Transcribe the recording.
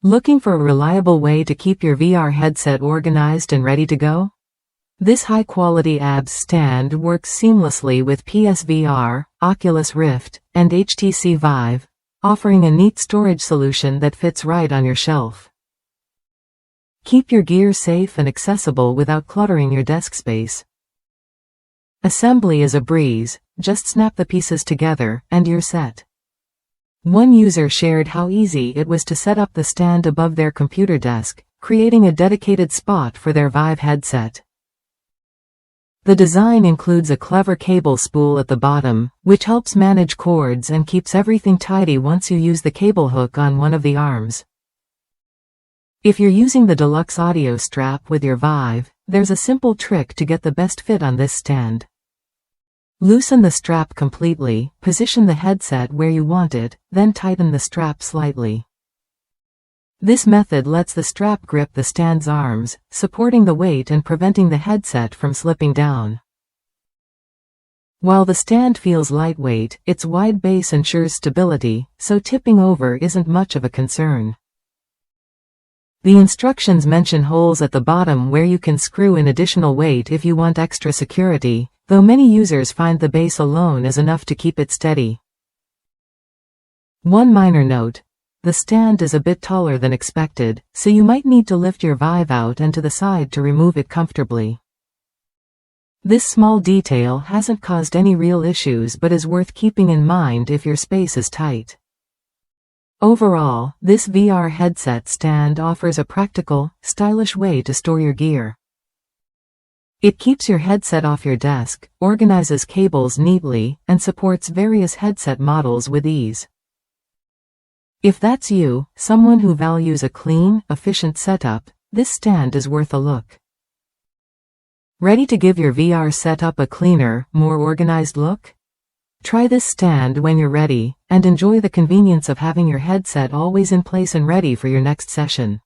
Looking for a reliable way to keep your VR headset organized and ready to go? This high-quality ABS stand works seamlessly with PSVR, Oculus Rift, and HTC Vive, offering a neat storage solution that fits right on your shelf. Keep your gear safe and accessible without cluttering your desk space. Assembly is a breeze, just snap the pieces together, and you're set. One user shared how easy it was to set up the stand above their computer desk, creating a dedicated spot for their Vive headset. The design includes a clever cable spool at the bottom, which helps manage cords and keeps everything tidy once you use the cable hook on one of the arms. If you're using the deluxe audio strap with your Vive, there's a simple trick to get the best fit on this stand. Loosen the strap completely, position the headset where you want it, then tighten the strap slightly. This method lets the strap grip the stand's arms, supporting the weight and preventing the headset from slipping down. While the stand feels lightweight, its wide base ensures stability, so tipping over isn't much of a concern. The instructions mention holes at the bottom where you can screw in additional weight if you want extra security, though many users find the base alone is enough to keep it steady. One minor note: the stand is a bit taller than expected, so you might need to lift your Vive out and to the side to remove it comfortably. This small detail hasn't caused any real issues but is worth keeping in mind if your space is tight. Overall, this VR headset stand offers a practical, stylish way to store your gear. It keeps your headset off your desk, organizes cables neatly, and supports various headset models with ease. If that's you, someone who values a clean, efficient setup, this stand is worth a look. Ready to give your VR setup a cleaner, more organized look? Try this stand when you're ready, and enjoy the convenience of having your headset always in place and ready for your next session.